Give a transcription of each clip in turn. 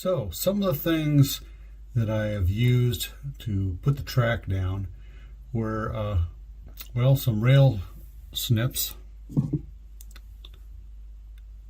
So some of the things that I have used to put the track down were, well, some rail snips,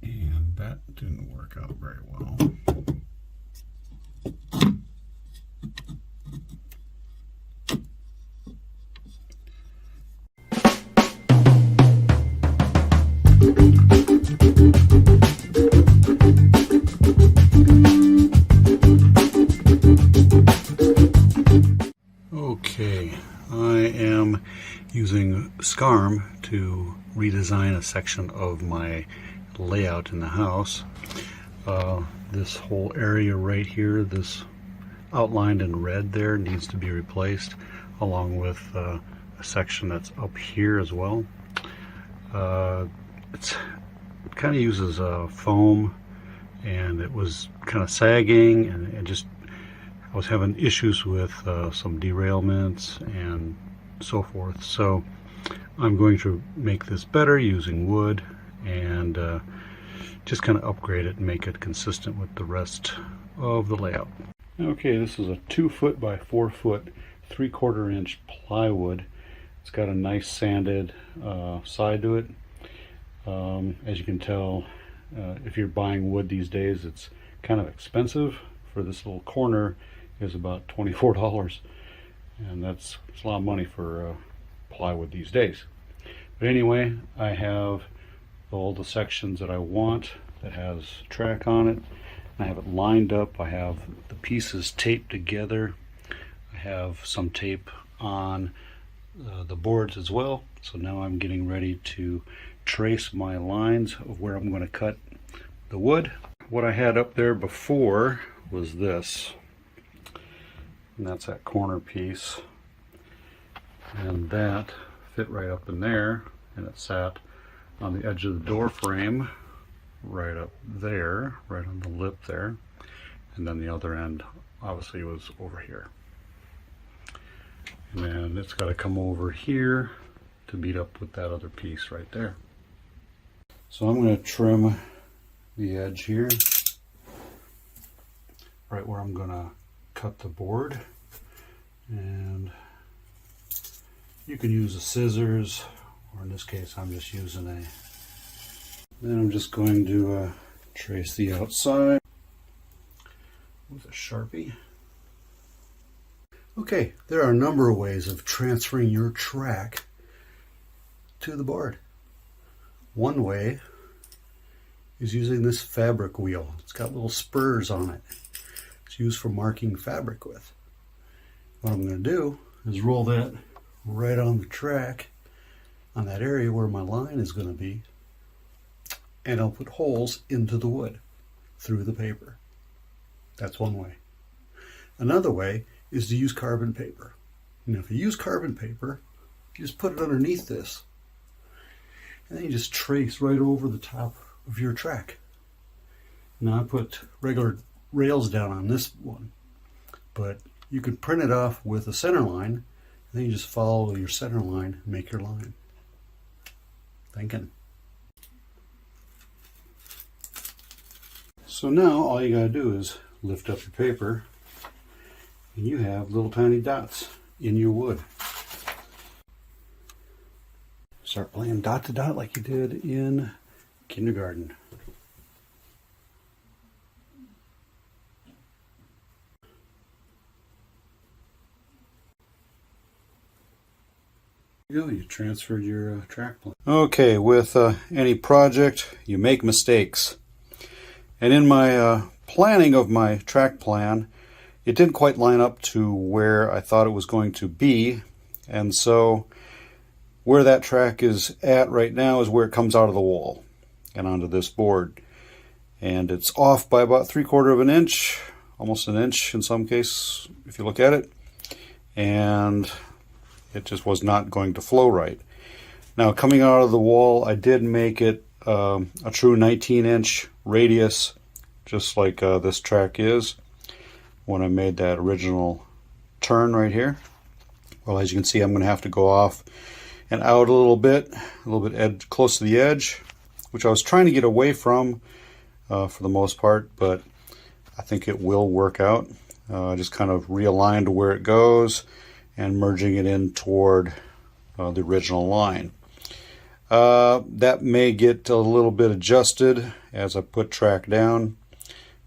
and that didn't work out very well. Okay, I am using SCARM to redesign a section of my layout in the house. This whole area right here, this outlined in red there, needs to be replaced, along with a section that's up here as well. It kind of uses foam, and it was kind of sagging, and just I was having issues with some derailments and so forth. So I'm going to make this better using wood and just kind of upgrade it and make it consistent with the rest of the layout. Okay, this is a 2 foot by 4 foot 3/4 inch plywood. It's got a nice sanded side to it. As you can tell, if you're buying wood these days, it's kind of expensive. For this little corner is about $24, and that's a lot of money for plywood these days. But anyway, I have all the sections that I want that has track on it. I have it lined up. I have the pieces taped together. I have some tape on the boards as well. So now I'm getting ready to trace my lines of where I'm going to cut the wood. What I had up there before was this, and that's that corner piece, and that fit right up in there, and it sat on the edge of the door frame right up there, right on the lip there, and then the other end obviously was over here, and then it's got to come over here to meet up with that other piece right there. So I'm going to trim the edge here, right where I'm going to cut the board, and you can use a scissors, or in this case I'm just using a, then I'm just going to trace the outside with a Sharpie. Okay, there are a number of ways of transferring your track to the board. One way is using this fabric wheel. It's got little spurs on it. It's used for marking fabric with. What I'm going to do is roll that right on the track, on that area where my line is going to be, and I'll put holes into the wood through the paper. That's one way. Another way is to use carbon paper. And if you use carbon paper, you just put it underneath this, and then you just trace right over the top of your track. Now I put regular rails down on this one, but you can print it off with a center line, and then you just follow your center line and make your line. Thinking. So now all you gotta do is lift up your paper, and you have little tiny dots in your wood. Start playing dot to dot like you did in kindergarten. You transferred your track plan. Okay, with any project, you make mistakes. And in my planning of my track plan, it didn't quite line up to where I thought it was going to be. And so where that track is at right now is where it comes out of the wall and onto this board. And it's off by about 3/4 of an inch, almost an inch in some case, if you look at it. And it just was not going to flow right. Now, coming out of the wall, I did make it a true 19-inch radius, just like this track is, when I made that original turn right here. Well, as you can see, I'm going to have to go off and out a little bit close to the edge, which I was trying to get away from for the most part, but I think it will work out. Just kind of realign to where it goes and merging it in toward the original line. That may get a little bit adjusted as I put track down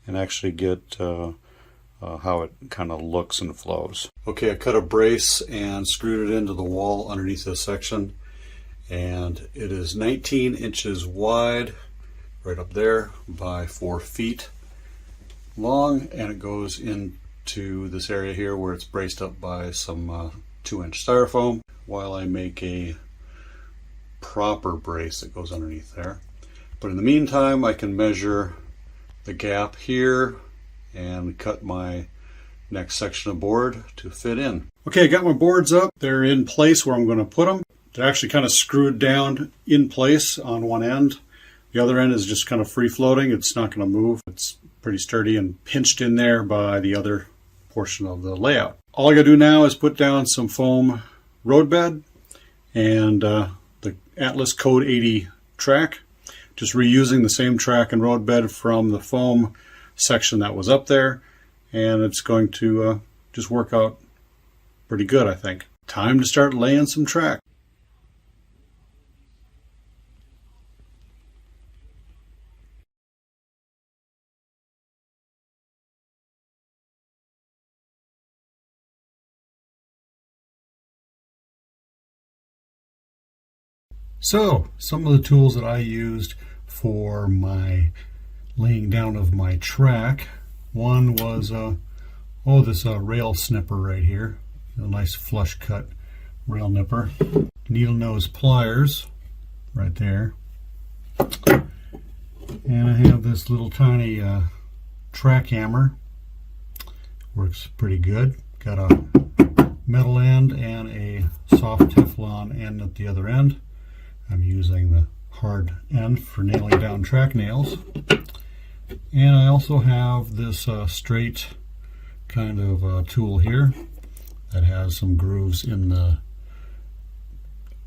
and actually get how it kind of looks and flows. Okay, I cut a brace and screwed it into the wall underneath this section, and it is 19 inches wide right up there by 4 feet long, and it goes into this area here where it's braced up by some 2-inch styrofoam while I make a proper brace that goes underneath there. But in the meantime, I can measure the gap here and cut my next section of board to fit in. Okay, I got my boards up. They're in place where I'm going to put them. They're actually kind of screwed down in place on one end. The other end is just kind of free floating. It's not going to move. It's pretty sturdy and pinched in there by the other portion of the layout. All I got to do now is put down some foam roadbed and the Atlas Code 80 track. Just reusing the same track and roadbed from the foam section that was up there, and it's going to just work out pretty good, I think. Time to start laying some track. So, some of the tools that I used for my laying down of my track. One was this rail snipper right here, a nice flush cut rail nipper. Needle nose pliers right there, and I have this little tiny track hammer. Works pretty good. Got a metal end and a soft Teflon end at the other end. I'm using the hard end for nailing down track nails. And I also have this straight kind of tool here that has some grooves in the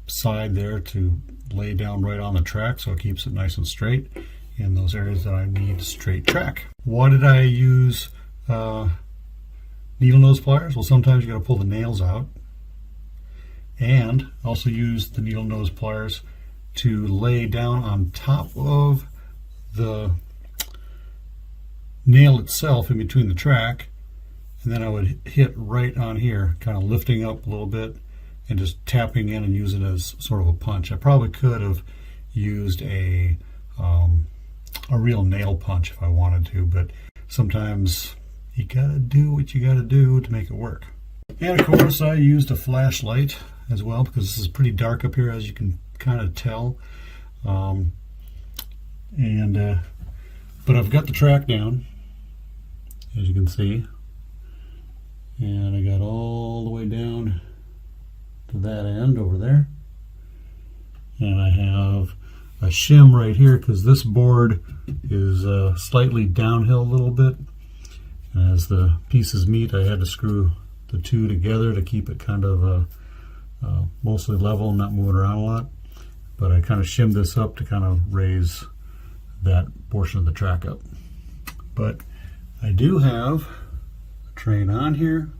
side there to lay down right on the track, so it keeps it nice and straight in those areas that I need straight track. Why did I use needle nose pliers? Well, sometimes you got to pull the nails out, and also use the needle nose pliers to lay down on top of the nail itself in between the track, and then I would hit right on here, kind of lifting up a little bit and just tapping in and using it as sort of a punch. I probably could have used a real nail punch if I wanted to, but sometimes you gotta do what you gotta do to make it work. And of course I used a flashlight as well, because this is pretty dark up here, as you can kind of tell. But I've got the track down, as you can see, and I got all the way down to that end over there, and I have a shim right here because this board is slightly downhill a little bit. As the pieces meet, I had to screw the two together to keep it kind of mostly level and not moving around a lot, but I kind of shimmed this up to kind of raise that portion of the track up. But I do have a train on here,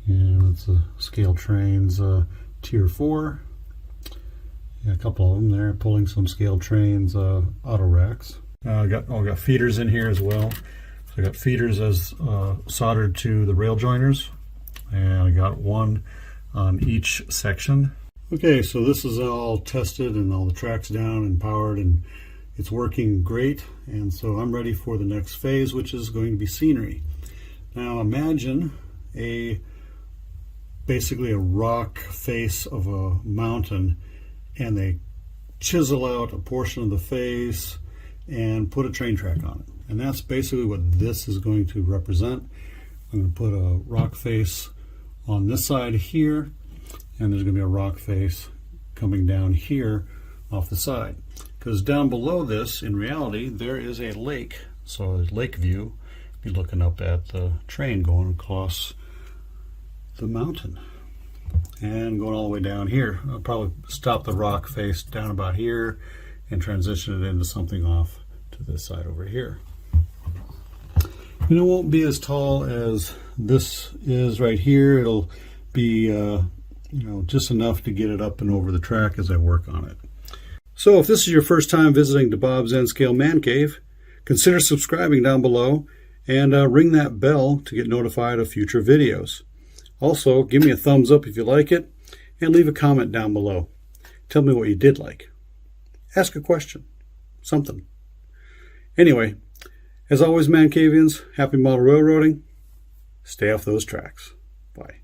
and it's a Scale Trains Tier 4. Yeah, a couple of them there, pulling some Scale Trains auto racks. I got feeders in here as well. So I got feeders as soldered to the rail joiners, and I got one on each section. Okay, so this is all tested and all the tracks down and powered, and it's working great, and so I'm ready for the next phase, which is going to be scenery. Now imagine basically a rock face of a mountain, and they chisel out a portion of the face and put a train track on it. And that's basically what this is going to represent. I'm going to put a rock face on this side here, and there's going to be a rock face coming down here off the side. Because down below this, in reality, there is a lake. So a lake view, you're looking up at the train going across the mountain and going all the way down here. I'll probably stop the rock face down about here and transition it into something off to this side over here. And it won't be as tall as this is right here. It'll be just enough to get it up and over the track as I work on it. So if this is your first time visiting DaBob's N-Scale Man Cave, consider subscribing down below and ring that bell to get notified of future videos. Also, give me a thumbs up if you like it and leave a comment down below. Tell me what you did like. Ask a question. Something. Anyway, as always, Man Cavians, happy model railroading. Stay off those tracks. Bye.